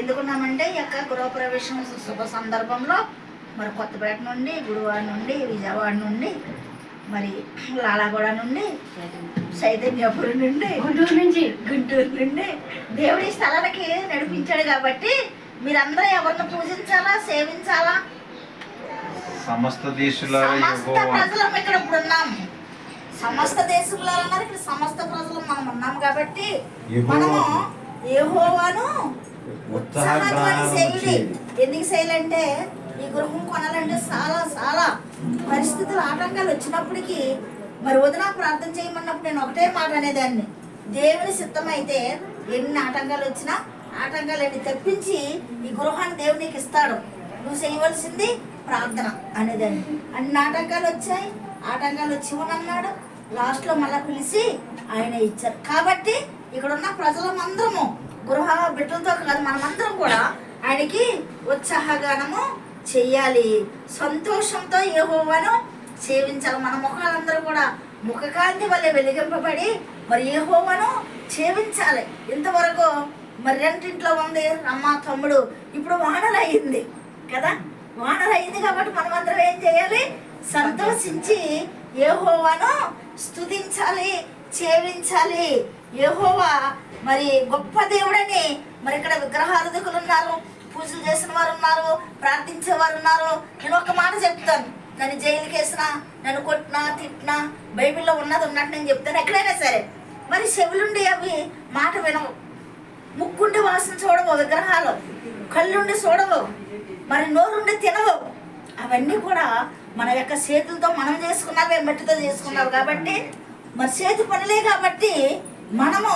ఎందుకున్నామంటే ఈ యొక్క గృహప్రవేశం శుభ సందర్భంలో మరి కొత్తపేట నుండి, గుడివాడ నుండి, విజయవాడ నుండి, మరి లాలాగూడ నుండి, చైతన్యపురం నుండి, గుంటూరు నుండి దేవుడి స్థలానికి నడిపించాడు. కాబట్టి మీరందరూ ఎవరిని పూజించాలా, సేవించాలా? సమస్త ప్రజలం ఇక్కడ ఇప్పుడు ఉన్నాము. సమస్త దేశంలో అన్నారు, ఇక్కడ సమస్త ప్రజలు మనం ఉన్నాము. కాబట్టి మనము యెహోవాను ఉత్సాహధ్వని చేయాలి. ఎందుకు చేయాలంటే ఈ గృహం కొనాలంటే చాలా చాలా పరిస్థితులు ఆటంకాలు వచ్చినప్పటికీ మరి వదిన ప్రార్థన చేయమన్నప్పుడు నేను ఒకటే మాట అనేదాన్ని, దేవుని సిద్ధమైతే ఎన్ని ఆటంకాలు వచ్చినా ఆటంకాలన్నీ తప్పించి ఈ గృహాన్ని దేవునికి ఇస్తాడు. నువ్వు చేయవలసింది ప్రార్థన అనేదాన్ని. అన్ని ఆటంకాలు వచ్చాయి, ఆటంకాలు వచ్చి అన్నాడు. లాస్ట్లో మళ్ళీ పిలిచి ఆయన ఇచ్చారు. కాబట్టి ఇక్కడ ఉన్న ప్రజలమందరము గృహ బిడ్డలతో కాదు, మనమందరం కూడా ఆయనకి ఉత్సాహగానము చెయ్యాలి, సంతోషంతో యెహోవాను సేవించాలి. మన ముఖాలందరూ కూడా ముఖకాంతి వల్లే వెలిగింపబడి మరి యెహోవాను సేవించాలి. ఇంతవరకు మరి రెండింట్లో ఉంది అమ్మ తమ్ముడు, ఇప్పుడు వానలు అయింది కదా, వానలు అయింది కాబట్టి మనమందరం ఏం చేయాలి? సంతోషించి యెహోవాను స్తుతించాలి, సేవించాలి. యెహోవా మరి గొప్ప దేవుడని మరి ఇక్కడ విగ్రహారాధకులు ఉన్నారు, పూజలు చేసిన వారు ఉన్నారు, ప్రార్థించే వారు ఉన్నారు. నేను ఒక మాట చెప్తాను, నన్ను జైలుకి వేసినా, నన్ను కొట్టినా, తిట్టినా, బైబిల్లో ఉన్నది ఉన్నట్టు నేను చెప్తాను. ఎక్కడైనా సరే మరి చెవులుండి అవి మాట వినవు, ముక్కుండి వాసన చూడవు, విగ్రహాలు కళ్ళుండి చూడవు, మరి నోరుండి తినవు. అవన్నీ కూడా మన యొక్క చేతులతో మనం చేసుకున్నవే, మట్టితో చేసుకున్నావు. కాబట్టి మరి చేతి పనులే. కాబట్టి మనము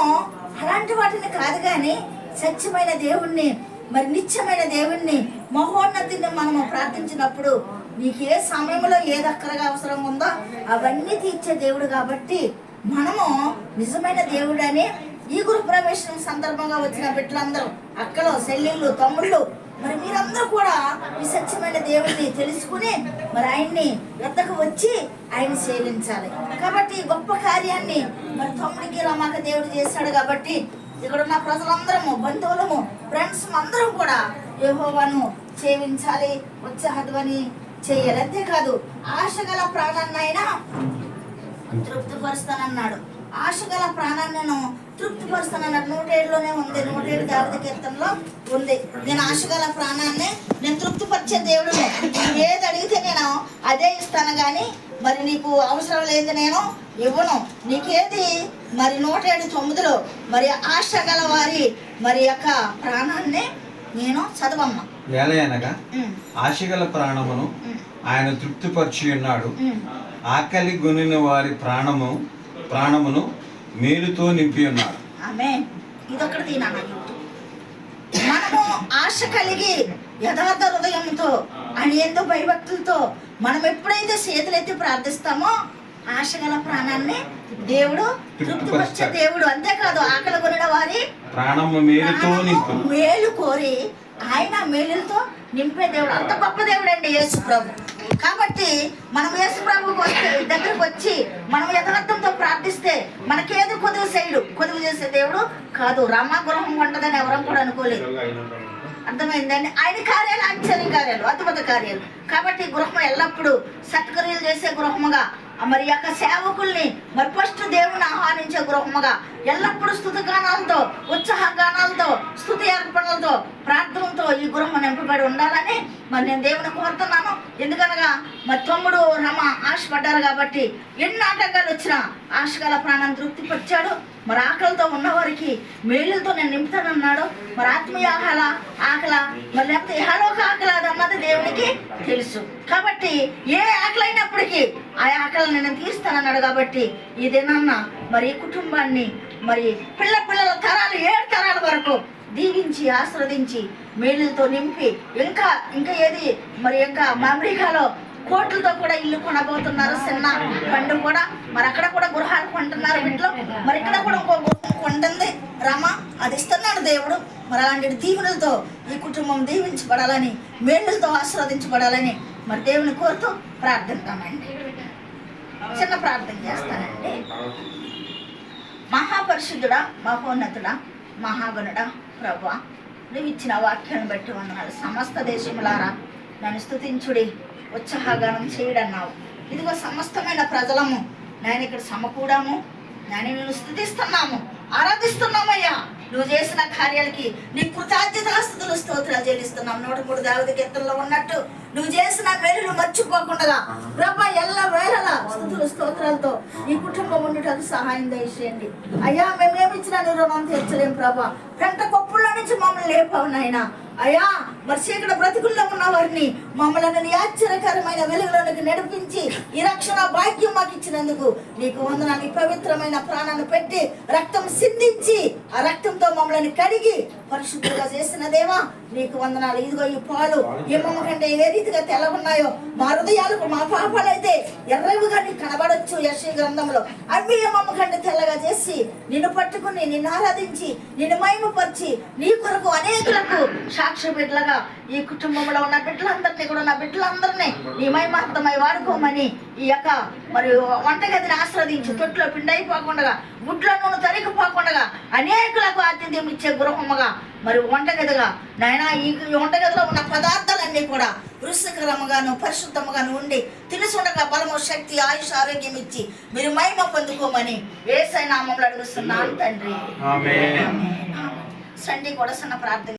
అలాంటి వాటిని కాదు, కానీ సత్యమైన దేవుణ్ణి, మరి నిత్యమైన దేవుణ్ణి, మహోన్నతిని మనము ప్రార్థించినప్పుడు నీకు ఏ సమయంలో ఏది అక్కరగా అవసరం ఉందో అవన్నీ తీర్చే దేవుడు. కాబట్టి మనము నిజమైన దేవుడని ఈ గృహప్రవేశం సందర్భంగా వచ్చిన బిడ్డలందరూ, అక్కలు, చెల్లెళ్ళు, తమ్ముళ్ళు, మరి మీరందరూ కూడా ఈ సత్యమైన దేవుడిని తెలుసుకుని మరి ఆయన్ని ఎద్దకు వచ్చి ఆయన సేవించాలి. కాబట్టి గొప్ప కార్యాన్ని మరి తమ్ముడికి రమాక దేవుడు చేశాడు. కాబట్టి ఇక్కడ ఉన్న ప్రజలందరము, బంధువులము, ఫ్రెండ్స్ అందరం కూడా యెహోవాను సేవించాలి, ఉత్సాహధ్వని చేయాలి. అంతేకాదు ఆశగల ప్రాణాన్ని ఆయన తృప్తిపరుస్తానన్నాడు. ఆశగల ప్రాణాన్ని నేను తృప్తిపరుస్తానన్నాడు. 107లోనే ఉంది, 107 దావీదు కీర్తనలో ఉంది. నేను ఆశగల ప్రాణాన్ని నేను తృప్తిపరిచే దేవుడు, నువ్వు ఏది అడిగితే నేను అదే ఇస్తాను, కానీ మరి నీకు అవసరం లేదు నేను ఇవ్వను. నీకేది మరి 107:9 మరి ఆశగల వారి మరి యొక్క ప్రాణాన్ని నేను చదవమ్మా. ఏలయనగా ఆశగల ప్రాణమును ఆయన తృప్తిపరిచి ఉన్నాడు, ఆకలి గొనిన వారి ప్రాణమును మేలుతో నింపి ఉన్నాడు. ఆమేన్. ఇదొకటి తినాలి. మనము ఆశ కలిగి యథార్థ హృదయంతో ఆయన ఎంతో భయభక్తులతో మనం ఎప్పుడైతే చేతులెత్తి ప్రార్థిస్తామో ఆశగల ప్రాణాన్ని దేవుడు తృప్తిపరిచే దేవుడు. అంతేకాదు ఆకలి కొనిన వారి ప్రాణము మేలుతో నింపు, మేలు కోరి ఆయన మేలులతో నింపే దేవుడు. అంత గొప్ప దేవుడు అండి యేసు ప్రభు. కాబట్టి మనం యేసు ప్రభువుకి దగ్గరకు వచ్చి మనం యథార్థంతో ప్రార్థిస్తే మనకేది కొదువు చేసే దేవుడు కాదు. రామగృహం ఉంటుందని ఎవరం కూడా అనుకోలేదు. అర్థమైందండి? ఆయన కార్యాలు ఆశ్చర్య కార్యాలు, అద్భుత కార్యాలు. కాబట్టి గృహం ఎల్లప్పుడూ సత్క్రియలు చేసే గృహముగా, మరి యొక్క సేవకుల్ని మరి ఫస్ట్ దేవుని ఆహ్వానించే గృహముగా, ఎల్లప్పుడూ స్తుతి గానాలతో, ఉత్సాహ గానాలతో, స్తుతి అర్పణలతో, ప్రార్థనతో ఈ గృహం నింపబడి ఉండాలని మరి నేను దేవుని కోరుతున్నాను. ఎందుకనగా మరి తమ్ముడు రమ ఆశపడ్డారు. కాబట్టి ఎన్ని ఆటంకాలు వచ్చినా ఆశగల ప్రాణాన్ని తృప్తిపరిచాడు. మరి ఆకలితో ఉన్నవారికి మేలులతో నేను నింపుతానన్నాడు. మరి ఆత్మీయ ఆకల మరి లేకపోతే ఇహలోక ఆకలి అది అన్నది దేవునికి తెలుసు. కాబట్టి ఏ ఆకలి అయినప్పటికీ ఆ ఆకలిని నేను తీస్తానన్నాడు. కాబట్టి ఇదేనన్న మరి ఈ కుటుంబాన్ని మరి పిల్లల తరాలు 7 తరాల వరకు దీవించి ఆస్వాదించి మేలులతో నింపి ఇంకా ఏది మరి ఇంకా అమెరికాలో కోట్లతో కూడా ఇల్లు కొనబోతున్నారు. చిన్న పండు కూడా మరి అక్కడ కూడా గృహాలు కొంటున్నారు బిడ్డలు. మరి ఇక్కడ కూడా ఇంకో గృహం కొంటుంది రమ, అది ఇస్తున్నాడు దేవుడు. మరి అలాంటి దీవులతో ఈ కుటుంబం దీవించబడాలని, మేలులతో ఆశీర్వదించబడాలని మరి దేవుని కోరుతూ ప్రార్థిద్దామండి. చిన్న ప్రార్థన చేస్తానండి. మహాపరిశుద్ధుడా, మహోన్నతుడా, మహాగణుడా ప్రభువా, నువ్వు ఇచ్చిన వాక్యాన్ని బట్టి వందనాలు. సమస్త దేశములారా నన్ను స్తుతించుడి, ఉత్సాహగానం చేయడన్నావు. ఇదిగో సమస్తమైన ప్రజలము నేను ఇక్కడ సమకూడాము, నేను నిన్ను స్తుతిస్తున్నాము, ఆరాధిస్తున్నామయ్యా. నువ్వు చేసిన కార్యాలకి నీ కృతజ్ఞతాస్తుతులు స్తోత్రాలు చెల్లిస్తున్నాం. 103 దావీదు కీర్తనలో ఉన్నట్టు నువ్వు చేసిన మేలులు మర్చిపోకుండా ప్రభా ఎల్ల వేళలా స్తుతులు స్తోత్రాలతో ఈ కుటుంబం ఉండటానికి సహాయం దయచేయండి అయ్యా. మేమేమిచ్చినా నీ రుణం తీర్చలేం ప్రభా. పెంట కొప్పుల్లో నుంచి మమ్మల్ని లేపావు నాయనా. అయ్యా మరి చీకటి బ్రతుకుల్లో ఉన్న వారిని మమ్మల్ని నీ ఆశ్చర్యకరమైన వెలుగులోనికి నడిపించి ఈ రక్షణ భాగ్యం మాకు ఇచ్చినందుకు నీకు వందనాలు. నీ పవిత్రమైన ప్రాణాన్ని పెట్టి రక్తం సిందించి ఆ రక్తంతో మమ్మల్ని కడిగి పరిశుద్ధులుగా చేసిన దేవా నీకు వందనాలు. ఇదిగో ఈ పాలు ఏమమ్మ కంటే ఏ రీతిగా తెల్లగున్నాయో మా హృదయాలకు మా పాపాలైతే ఎర్రవిగా నీకు కనబడొచ్చు. యెషయా గ్రంథంలో అవి ఏమమ్మ కంటే తెల్లగా చేసి నిన్ను పట్టుకుని నిన్ను ఆరాధించి నిన్ను మహిమపరిచి నీ కొరకు అనేకులకు సాక్షి బిడ్డలుగా ఈ కుటుంబంలో ఉన్న బిడ్డలందరినీ కూడా నా బిడ్డలందరినీ నీ మహిమార్థమై వాడుకోమని ఈ యొక్క మరి వంటగదిని ఆస్వాదించి తొట్టులో పిండి అయిపోకుండా గుడ్ల నూనె తరిగిపోకుండా అనేకులకు ఆతిథ్యం ఇచ్చే గృహముగా మరి వంటగదిగా నాయన ఈ వంటగదిలో ఉన్న పదార్థాలన్నీ కూడా రుచికరముగాను పరిశుద్ధముగాను ఉండి తెలుసుండగా బలము శక్తి ఆయుష్ ఆరోగ్యం ఇచ్చి మీరు మహిమ పొందుకోమని యేసయ్య నామములో అడుగుతున్నాను తండ్రి. సండి కూడా సన్న ప్రార్థన.